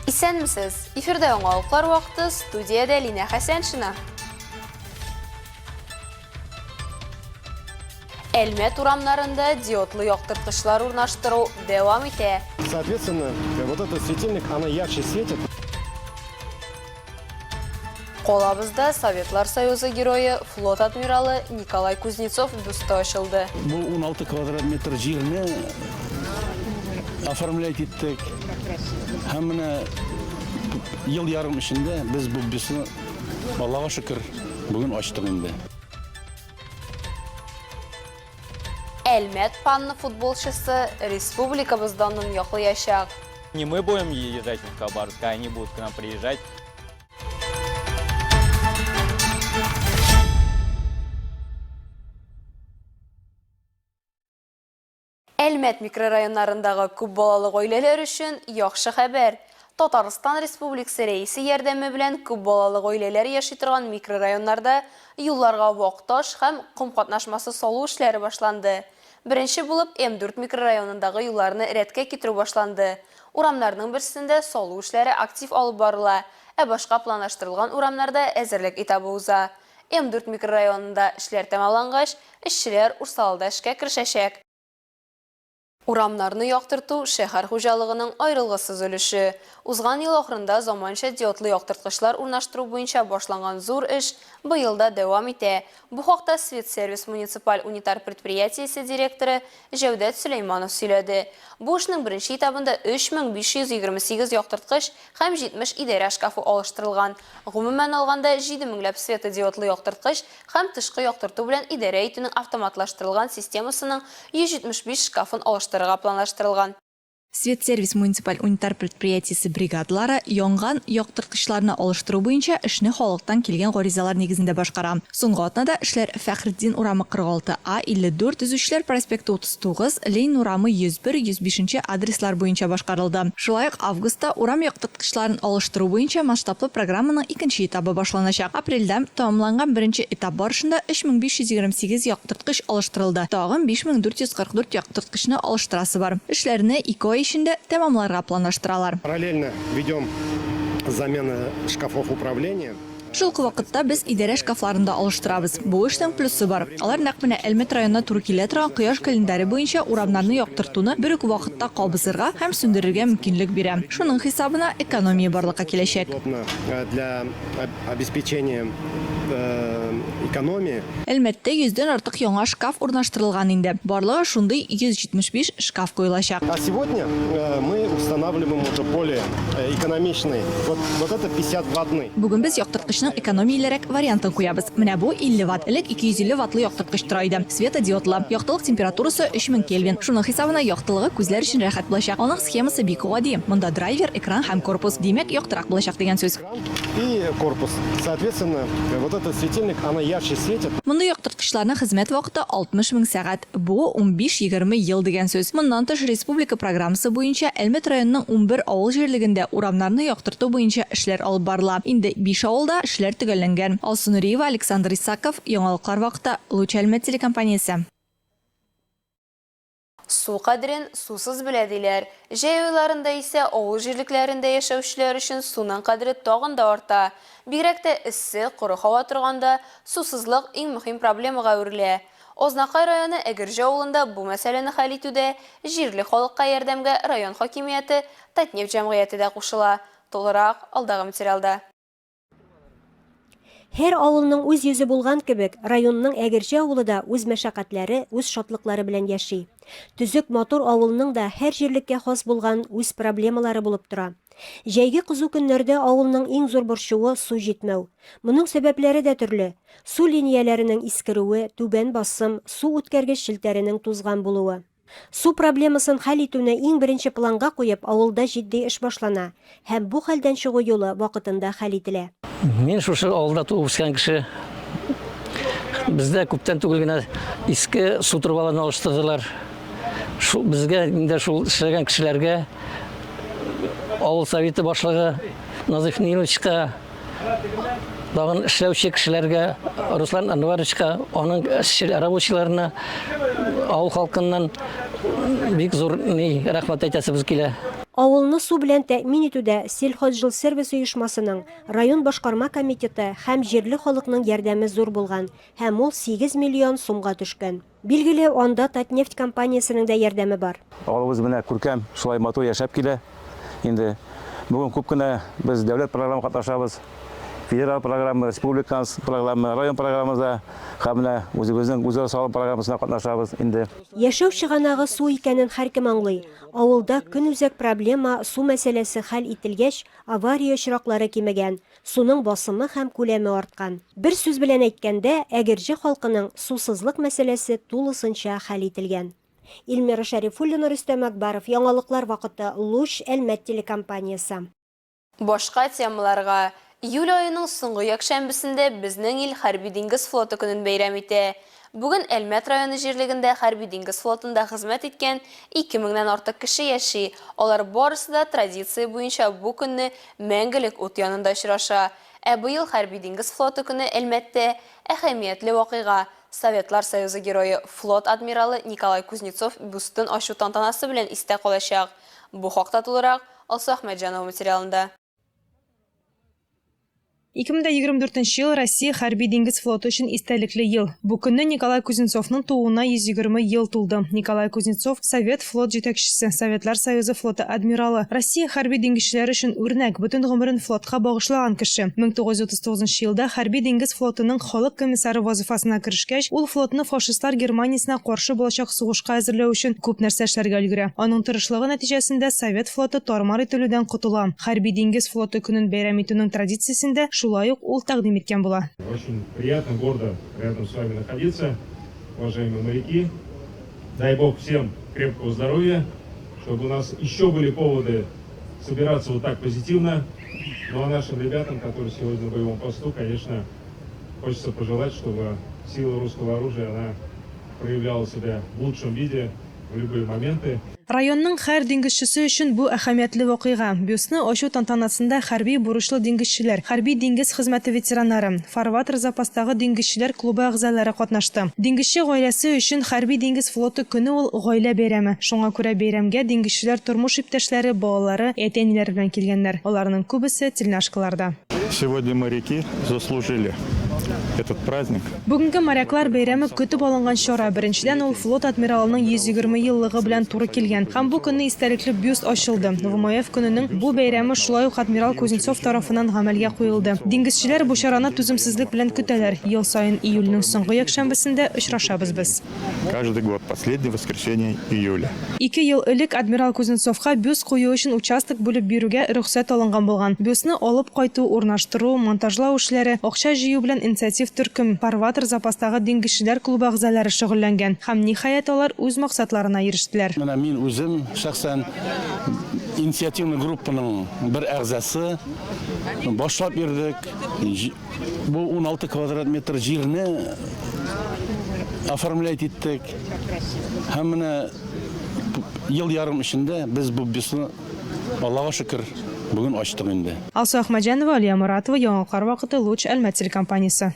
Исәнмесез? Эфирдә аңлаулыклар вакыты, студиядә Лина Хәсәншина. Әлмәт урамнарында диодлы яктырткычлар урнаштыру дәвам итә. Соответственно, вот этот светильник, она ярче светит. Колабызда Советлар Союзы геройы флот адмиралы Николай Кузнецов бюсты ачылды. Бұл 16 квадрат метр жеріне оформлять еттік. Хамына ел ярым ішінде біз бұл бюстны, Аллаға шүкір, бүгін аштық енді. Әлмәт панны футболчысы республикабыздан яклыячак. Не мы будем езжать в Хабаровск, а они будут к нам приезжать. Әлмәт микрорайоннарындагы күп балалы гаиләләр өчен яхшы хәбәр. Татарстан Республикасы рәисе ярдәме белән күп балалы гаиләләр яши торган микрорайоннарда юлларга вак-таш һәм ком катнашмасы салу эшләре башланды. Беренче булып М4 микрорайонындагы юлларны рәткә китерү башланды. Урамнарның берсендә салу эшләре актив алып барыла, ә башка планлаштырылган урамнарда әзерлек этабы уза. М4 микрорайонында эшләр тәмамлангач, эшчеләр Урсалда эшкә керешәчәк. Урамнарны яктырту шәһәр хуҗалыгының аерылгысыз өлеше. Узган ел ахырында заманча диодлы яктырткычлар урнаштыру буенча башланган зур эш быел да дәвам итә. Бу хакта Светсервис муниципаль унитар предприятиесе директоры Җәүдәт Сөләйманов сөйләде. Бу эшнең беренче этабында 3528 яктырткыч һәм 70 идарә шкафы алыштырылган. Гомумән алганда 7000ләп светодиодлы яктырткыч һәм тышкы яктырту белән идарә итүнең автоматлаштырылган системасының 175 шкафын алыштырырга планлаштырылган. Светсервис муниципаль унитар предприятиесе бригадалары янган яктырткычларны алыштыру буенча эшне халыктан килгән гаризалар нигезендә башкара. Соңгы атнада эшләр Фәхретдин урамы 46А 54 Төзүчеләр проспекты 39, Ленин урамы 101-105 адреслар буенча башкарылды. Шулай ук августта урам яктырткычларын алыштыру буенча масштаблы программаның икенче этабы башланачак. Апрельдә тәмамланган беренче этап барышында 3528 яктырткыч алыштырылды. Тагын 5444 яктырткычны алыштырасы бар. Эшләрне 2 ай эчендә тәмамларга планлаштыралар. Параллельно ведем замену шкафов управления. Шул вакытта без идарә шкафларында алыштырабыз. Бу эшнең плюсы бар. Алар нәкъ менә Әлмәт районына туры килә торган кояш календаре буенча урамнарны яктыртуны бер үк вакытта кабызырга һәм сүндерергә мөмкинлек бирә. Шуның хисабына экономия барлыкка киләчәк. Для обеспечения экономии. Әлмәттә 100дән артык яңа шкаф урнаштырылган инде. Барлыгы шундый 175 шкаф куелачак. А сегодня мы устанавливаем уже более экономичный. Вот это 50 ваттный. Бүген без яктырткычның экономиялерәк вариантын куябыз. Менә бу 50 ватт. Элек 250 ваттлы яктырткыч тора иде. Светодиодлы. Яктылык температурасы 3000 Кельвин. Шуның хисабына яктылыгы күзләр өчен рәхәт булачак. Аның схемасы бик гади. Монда драйвер, экран һәм корпус. Димәк, яктырак булачак дигән сүз. И корпус. Соответственно, вот этот светильник, она ярче светит. Монда яктырткычларның хезмәт вакыты 60 000 сәгать. Бу 15-20 ел дигән сүз. Моннан тыш республика программасы буенча Әлмәт районының 11 авыл җирлегендә урамнарны яктырту буенча эшләр алып барыла. Инде 5 авылда эшләр төгәлләнгән. Алсунуриева, Александр Исаков, Яңалыклар вакыты, Луч Әлмәт телекомпаниясе. Су кадерен сусыз белә диләр. Җәй айларында исә авыл җирлекләрендә яшәүчеләр өчен суның кадере тагын да арта. Бигрәк тә эссе, коры һава торганда сусызлык иң мөһим проблемага әверелә. Ознакай районы Әгерҗе авылында бу мәсьәләне хәл итүдә җирле халыкка ярдәмгә район хакимияте, Татнефть җәмгыяте дә кушыла. Толырак алдагы материалда. Һәр авылның үз йөзе булган кебек, районның Әгерҗе авылы да үз мәшәкатьләре, үз шатлыклары белән яши. Төзек матур авылның да һәр җирлеккә хас булган үз проблемалары булып тора. Җәйге кызу көннәрдә авылның иң зур борчуы су җитмәү. Моның сәбәпләре дә төрле. Су линияләренең искерүе, түбән басым, су үткәргеч челтәренең тузган булуы. Су проблемасын хәл итүне иң беренче планга куеп, авылда җитди эш башлана һәм бу хәлдән чыгу юлы вакытында хәл ителә. Мен шушы авылда туып үскән кеше. Бездә күптән түгел генә иске су трубаларын алыштырдылар. Безгә инде шул эшләгән кешеләргә авыл советы башлыгы Назиф Ниловичка, тагын эшләүче кешеләргә Руслан Анваровичка, аның рабочийларына, авыл халкыннан бик зур рәхмәт әйтәсебез килә. Авылны су белән тәэмин итүдә Сельхозжилсервис оешмасының, район башкарма комитеты һәм җирле халыкның ярдәме зур булган, һәм ул 8 миллион сумга төшкән. Билгеле, анда Татнефть компаниясының да ярдәме бар. Авылыбыз менә күркәм, шулай матур яшәп килә. Инде бүген күп кенә без дәүләт программага катнашабыз. Федераль программа, республика программа, район программасында һәм менә үзебезнең үзара салым программасына катнашабыз инде. Яшәү чыганагы су икәнен һәркем аңлый. Авылда көнүзәк проблема су мәсьәләсе хәл ителгәч, авария очраклары кимәгән, суның басымы һәм күләме арткан. Бер сүз белән әйткәндә, Әгерҗе халкының сусызлык мәсьәләсе тулысынча хәл ителгән. Илмира Шәрифуллина, Рөстәм Акбаров, яңалыклар вакыты, Луч Әлмәт телекомпаниясе. Башка темаларга июль айының соңгы якшәмбесендә безнең ил хәрби диңгез флоты көнен бәйрәм итә. Бүген Әлмәт районы җирлегендә хәрби диңгез флотында хезмәт иткән 2000-нән артык кеше яши. Алар барысы да традиция буенча бу көнне мәңгелек ут янында очраша. Быел хәрби диңгез флоты көне Әлмәттә әһәмиятле вакыйга. Советлар Союзы герое флот адмиралы Николай Кузнецов бюстын ачу тантанасы белән истә калачак. Бу хакта тулырак Алсу Әхмәтҗанова материалында. 2024 ел Россия хәрби диңгез флоты өчен истәлекле ел. Бу көнне Николай Кузнецовның тууына 120 ел тулды. Николай Кузнецов Совет флот җитәкчесе, Советлар Союзы флоты адмиралы, Россия хәрби диңгезчеләре өчен үрнәк, бөтен гомерен флотка багышлаган кеше. 1939 елда хәрби диңгез флотының халык комиссары вазифасына керешкәч, ул флотны фашистлар Германиясына каршы булачак сугышка әзерләү өчен күп нәрсә эшләргә өлгерә. Аның тырышлыгы нәтиҗәсендә Совет флоты тармар ителүдән котыла. Хәрби диңгез флоты көнен бәйрәм итүнең традициясендә шулай ук ул тәкъдим иткән була. Очень приятно, гордо рядом с вами находиться, уважаемые моряки. Дай Бог всем крепкого здоровья, чтобы у нас еще были поводы собираться вот так позитивно. Ну а нашим ребятам, которые сегодня на боевом посту, конечно, хочется пожелать, чтобы сила русского оружия, она проявляла себя в лучшем виде в любые моменты. Районның һәр диңгезчесе өчен бу әһәмиятле вакыйга. Бюстны ачу тантанасында хәрби бурычлы диңгезчеләр, хәрби диңгез хезмәте ветераннары, фарватер запастагы диңгезчеләр клубы әгъзалары катнашты. Диңгезче гаиләсе өчен хәрби диңгез флоты көне ул гаилә бәйрәме. Шуңа күрә бәйрәмгә диңгезчеләр тормыш иптәшләре, балалары, әтәниләре белән килгәннәр. Аларның күбесе тельняшкаларда. Сегодня моряки заслужили этот праздник. Бүгенге моряклар бәйрәме көтеп алынган чара. Беренчедән ул флот адмиралының 120 еллыгы белән туры килгән. Һәм бу көнне истәлекле бюст ачылды. ВМФ көненең бу бәйрәме шулай ук адмирал Кузнецов тарафыннан гамәлгә куелды. Диңгезчеләр бу чараны түземсезлек белән көтәләр. Ел саен июльнең соңгы якшәмбесендә очрашабыз без. Каждый год последнее воскресенье июля. 2 ел элек адмирал Кузнецовка бюст кую өчен участок бүлеп бирүгә рөхсәт алынган булган. Бюстны алып кайту, урнаштыру, монтажлау эшләре, акча җыю белән инициатив төркем, фарватер запастагы диңгезчеләр клубы әгъзалары шөгыльләнгән. Һәм ниһаять алар үз максатларына ирештеләр. Менә мин үзем шәхсән инициативный группаның бер әгъзасы башлап бирдек. Бу 16 квадрат метр җирне оформлять иттек. Һәм менә ел ярым эчендә без бу бюстны Аллага шөкер бүген ачтык инде. Алсу Әхмәтҗанова, Алия Моратова, яңалыклар вакыты, Луч Әлмәт телекомпаниясе.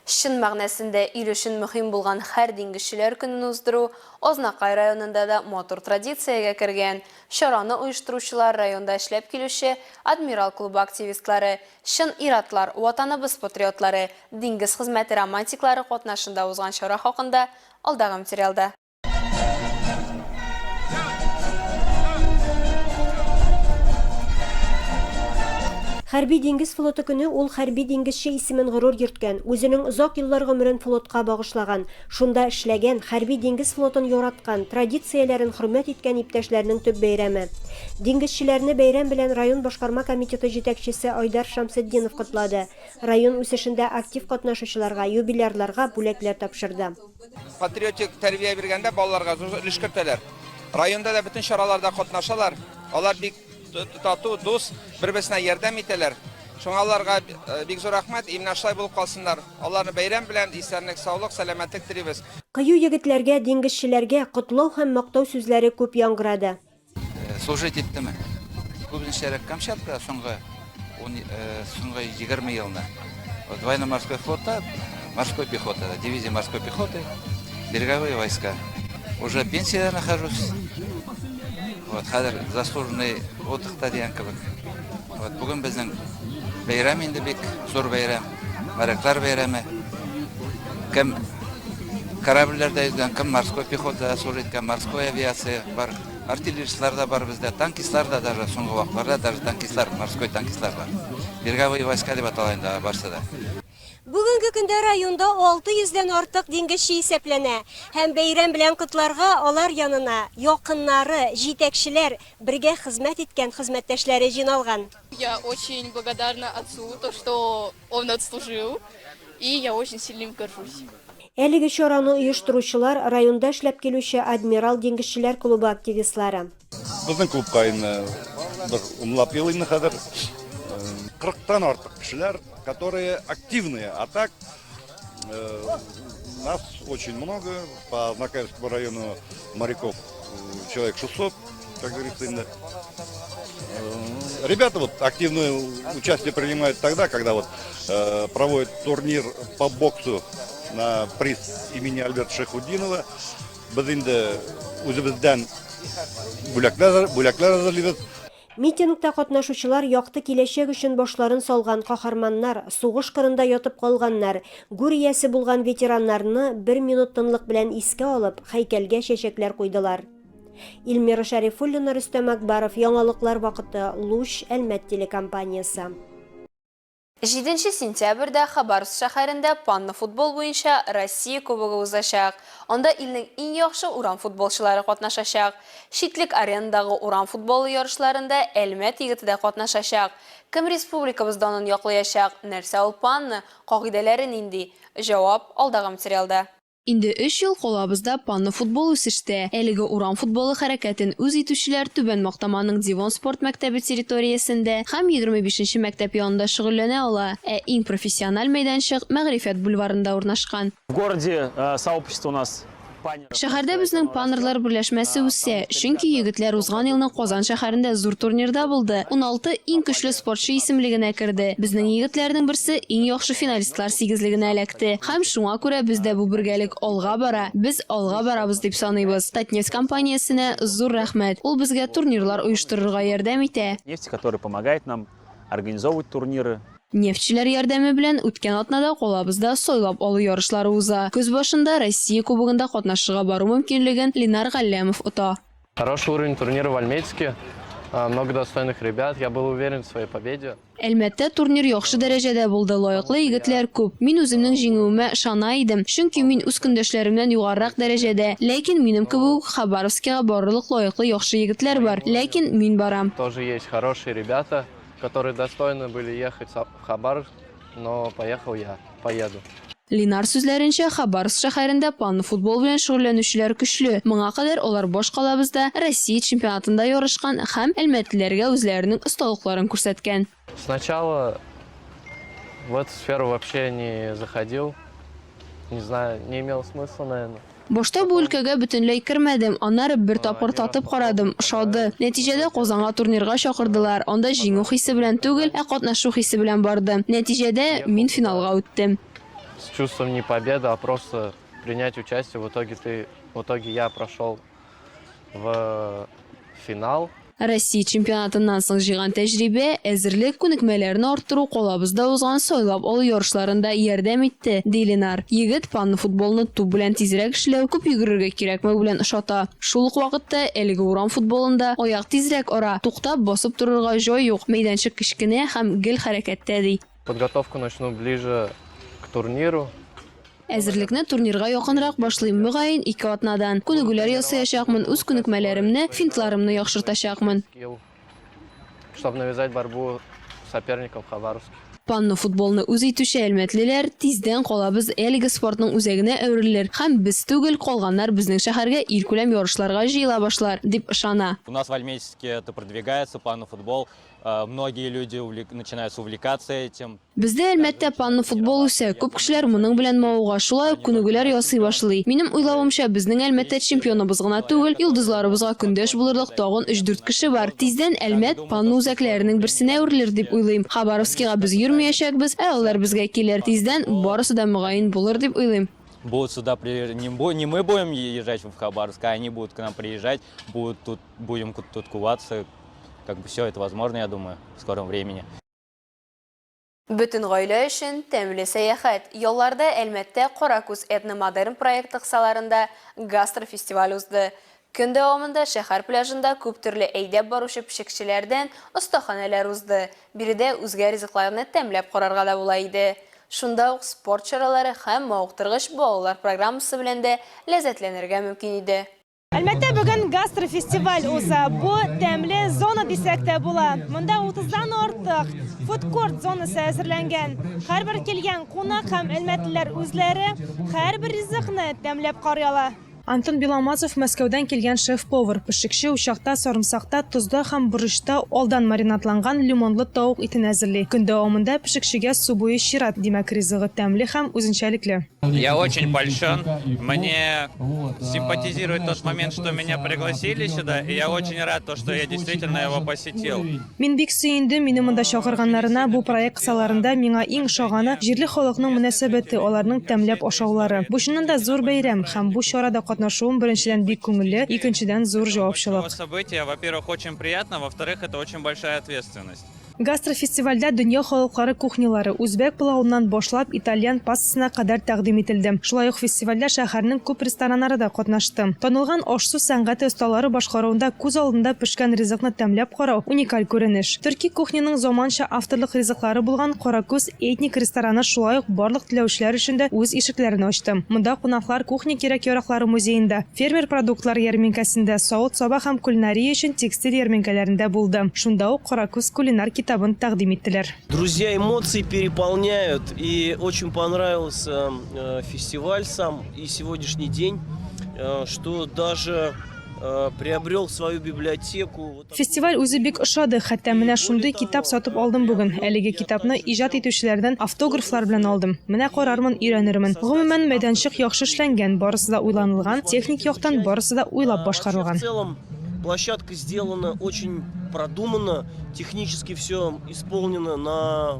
Шын мәгънәсендә ил өчен мөһим булган һәр диңгезчеләр көнен уздыру Азнакай районында да матур традициягә кергән. Чараны оештыручылар районда эшләп килүче адмирал клубы активистлары, шын иратлар, ватаныбыз патриотлары, диңгез хезмәте романтиклары катнашында узган чара хакында алдагы материалда. Хәрби диңгез флоты көне ул хәрби диңгезче исемен горур йөрткән, үзенең озак еллар гомерен флотка багышлаган, шунда эшләгән, хәрби диңгез флотын яраткан, традицияләрен хөрмәт иткән иптәшләрнең төп бәйрәме. Диңгезчеләрне бәйрәм белән район башкарма комитеты җитәкчесе Айдар Шамсетдинов котлады. Район үсешендә актив катнашучыларга, юбилярларга бүләкләр тапшырды. Патриотик тәрбия биргәндә балаларга зур өлеш кертәләр. Районда да бөтен чараларда катнашалар. Алар бик тату, дус, бер-берсенә ярдәм итәләр. Шуңа аларга бик зур рәхмәт, имнашлай булып калсыннар. Аларны бәйрәм белән исәнлек, саулык, сәламәтлек телибез. Кыю егетләргә, диңгезчеләргә котлау һәм мактау сүзләре күп яңгырады. Служить иттеме. Күбенчәрәк Камчатка соңгы 20 елда. Военно-морской флотта, морской пехота, дивизия морской пехоты, береговые войска. Уже пенсия нахожусь. Вот, хәзер заслуженный отдыхта дигән кебек. Вот, бүген безнең бәйрәм инде бик зур бәйрәм. Моряклар бәйрәме. Кем корабльләрдә йөзгән, кем морской пехота служит, кем морской авиация бар. Артиллеристлар да бар бездә, танкистлар да даже соңгы вакытларда даже танкистлар, морской танкистлар бар. Береговые войска дип аталганда барсы да. Бүгенге көндә районда 600-дән артык диңгезче исәпләнә. Һәм бәйрәм белән котларга алар янына якыннары, җитәкчеләр, бергә хезмәт иткән хезмәттәшләре җыйналган. Я очень благодарна отцу, то, что он отслужил, и я очень сильно им горжусь. Әлеге чараны оештыручылар районда эшләп килүче Адмирал диңгезчеләр клубы активистлары. Безнең клубка инде бер умлап ел инде хәзер 40-тан артык кешеләр, которые активные, а так нас очень много, по Накаевскому району моряков человек 600, как говорится, инде. Ребята вот активное участие принимают тогда, когда вот проводят турнир по боксу на приз имени Альберта Шайхутдинова. Без инде үзебездән бүләкләр әзерлибез. Митингта катнашучылар якты киләчәк өчен башларын салган каһарманнар, сугыш кырында ятып калганнар, гүр иясе булган ветераннарны 1 минут тынлык белән искә алып, һәйкәлгә чәчәкләр куйдылар. Илмира Шәрифуллина, Рөстәм Акбаров, Яңалыклар вакыты, Луч, Әлмәт телекомпаниясе. 7 сентябрьдә Хабаровск шәһәрендә панны футбол буенча Россия кубогы узачак. Анда илнең иң яхшы урам футболчылары катнашачак. Шитлек аренадагы урам футболы ярышларында Әлмәт егете дә катнашачак. Кем республикабызда аны яклаячак? Нәрсә ул панны? Кагыйдәләре нинди? Җавап алдагы материалда. Инде 3 ел колабызда панны футбол үсештә. Әлеге урам футболы хәрәкәтен үз итүчеләр Түбән Мактаманың Дивон спорт мәктәбе территориясендә һәм 25-нче мәктәп янында шөгыльләнә ала, иң профессиональ мәйданчык Мәгърифәт бульварында урнашкан. В городе сообщество у нас Шәһәрдә безнең панерлар берләшмәсе үсә, чөнки егетләр узган елның Казан шәһәрендә зур турнирда булды. 16 иң көчле спортчы исемлегенә керде. Безнең егетләрнең берсе иң яхшы финалистлар 8-легенә эләкте. Һәм шуңа күрә бездә бу бергәлек алга бара. Без алга барабыз дип саныйбыз. Татнефть компаниясенә зур рәхмәт. Ул безгә турнирлар оештырырга ярдәм итә. нефть, который помогает нам организовывать турниры. Нефтчеләр ярдәме белән үткән атнада колабызда сойлап алу ярышлары уза. Көз башында Россия кубогында катнашырга бару мөмкинлеген Ленар Галлямов ота. Хороший уровень турнира в Альметьевске. Много достойных ребят. Я был уверен в своей победе. Әлмәттә турнир яхшы дәрәҗәдә булды. Лаеклы егетләр күп. Мин үземнең җиңүемә ышана идем, чөнки мин үз көндәшләремнән югарырак дәрәҗәдә. Ләкин минем кебек Хабаровскига барырлык лаеклы яхшы егетләр бар. Ләкин мин барам. Тоже есть хорошие ребята, которые достойны были ехать в Хабаровск, но поехал я. Поеду. Ленар сүзләренчә, Хабаровск шәһәрендә панны футбол белән шөгыльләнүчеләр көчле. Моңа кадәр алар баш калабызда Россия чемпионатында ярышкан һәм әлмәтләргә үзләренең осталыкларын күрсәткән. Сначала в эту сферу вообще не заходил. Не знаю, не имел смысла, наверное. Башта бу өлкәгә бөтенләй кермәдем. Аннары бер тапкыр татып карадым, шады. Нәтиҗәдә Казанга турнирга чакырдылар. Анда җиңү хисе белән түгел, катнашу хисе белән бардым. Нәтиҗәдә мин финалга үттем. С чувством не победы, а просто принять участие. В итоге я прошел в финал. Россия чемпионатыннан соң җыйган тәҗрибә, әзерлек күнекмәләрен арттыру колабызда узган сойлап алу ярышларында ярдәм итте, ди Ленар. Егет панны футболны туп белән тизрәк эшләү, күп йөгерергә кирәкме белән ошата. Шул ук вакытта әлеге урам футболында аяк тизрәк ара, туктап басып торырга җай юк. Мәйданчык кечкенә һәм гел хәрәкәттә, ди. Подготовку начну ближе к турниру. Әзерлекне турнирга якынрак башлыйм. Мөгаен 2 атнадан. Күнегүләр ясаячакмын, үз күнекмәләремне, финтларымны яхшыртачакмын. Чтобы навязать борьбу соперников в Хабаровске. Панны футболны үз итүче әлмәтлеләр тиздән калабыз әлеге спортның үзәгенә әверелер һәм без түгел калганнар безнең шәһәргә иркүләм ярышларга җыела башлар дип ышана. У нас в Альметьевске это продвигается, панный футбол. Многие люди начинают увлекаться этим. Бездә Әлмәттә панны футбол үсә, күп кешеләр моның белән мавыга, шулай ук күнегүләр ясый башлый. Минем уйлавымча, безнең Әлмәттә чемпионыбыз гына түгел, йолдызларыбызга көндәш булырлык тагын 3-4 кеше бар. Тиздән Әлмәт панны үзәкләренең берсенә әверелер дип уйлыйм. Хабаровскига без йөрмәячәкбез, алар безгә килер. Тиздән барысы да мөгаен булыр дип уйлыйм. будут сюда не мы будем езжать в Хабаровск, а они будут к нам приезжать, будем тут куваться. Как бы все это возможно, я думаю, в скором времени. Bütün гаилә өчен тәмле сәяхәт. Ялларда Әлмәттә Каракүз этномодерн проекты кысаларында гастрофестиваль узды. Көн дәвамында шәһәр пляжында күп төрле әйдәп баручы пешекчеләрдән остаханәләр узды. Биредә үзгә ризыкларны тәмләп карарга да була иде. Шунда ук спорт чаралары һәм мавыктыргыч балалар программасы белән дә ләззәтләнергә мөмкин иде. Әлбәттә, бүген гастрофестиваль уза. Бу тәмле зона дисәк тә була. Монда 30-дан артык фудкорт зонасы әзерләнгән. Һәрбер килгән кунак һәм әлмәтлеләр үзләре һәрбер ризыкны тәмләп карыйлар. Антон Беломазов Мәскәүдән килгән шеф-повар. Пешекче учакта, сарымсакта, тузда һәм бурычта алдан маринатланган лимонлы тавык итен әзерли. Көн дәвамында пешекчегә су буе чират, димәк ризыгы тәмле һәм үзенчәлекле. Я очень польщен. Мне симпатизирует тот момент, что меня пригласили сюда, и я очень рад, что я действительно его посетил. Мин бик сөендем, мине монда чакырганнарына. Бу проект кысаларында миңа иң шаганы җирле халыкның мөнәсәбәте, аларның тәмләп ашаулары. Бу чыннан да зур бәйрәм һәм бу чарада катнашуым беренчедән бик күңелле, икенчедән зур җавапчылык. Событие, во-первых, очень приятно, во-вторых, это очень большая ответственность. Гастрофестивальдә дөнья халыклары кухнялары үзбәк пылауыннан башлап итальян пастасына кадәр тәкъдим ителде. Шулай ук фестивальдә шәһәрнең күп рестораннары да катнашты. Танылган ашсу сәнгате осталары башкаруында күз алдында пешкән ризыкны тәмләп карау уникаль күренеш. Төрки кухняның заманча авторлык ризыклары булган Каракүз этник рестораны шулай ук барлык теләүчеләр өчен дә үз ишекләрен ачты. Монда кунаклар кухня кирәк-яраклары музеенда, фермер продуктлар ярминкәсендә, савыт-саба һәм кулинария өчен текстиль ярминкәләрендә булды. Шунда ук Каракүз кулинар китабын тәкъдим иттеләр. Друзья, эмоции переполняют, и очень понравился фестиваль сам и сегодняшний день, что даже приобрел свою библиотеку. Фестиваль үзе бик ошады, хәтта менә шундый китап сатып алдым бүген. Әлеге китапны иҗат итүчеләрдән автографлар белән алдым. Менә карармын, өйрәнермен. Гомумән мәйданчык яхшы эшләнгән, барысы да уйланылган, техник яктан барысы да уйлап башкарылган. В целом площадка сделана очень продуманно, технически все исполнено на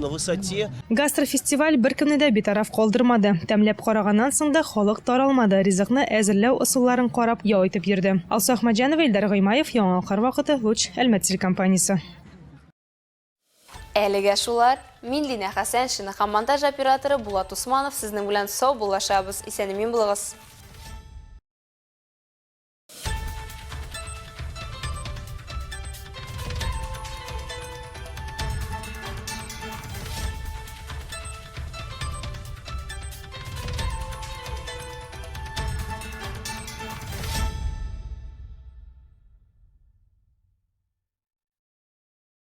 высоте. Гастрофестиваль беркемне дә битараф калдырмады. Тәмләп караганнан соң да халык таралмады. Ризыкны әзерләү ысулларын карап, ял итеп йөрде. Алса Ахмаджанова, Илдар Гыймаев, Яңалкар вакыты, Луч, Әлмәт телекомпаниясе. Әлегә шулар. Мин Лина Хәсән, шинахан монтаж операторы Булат Усманов, сезнең белән сау булашабыз. Исәнмин булыгыз.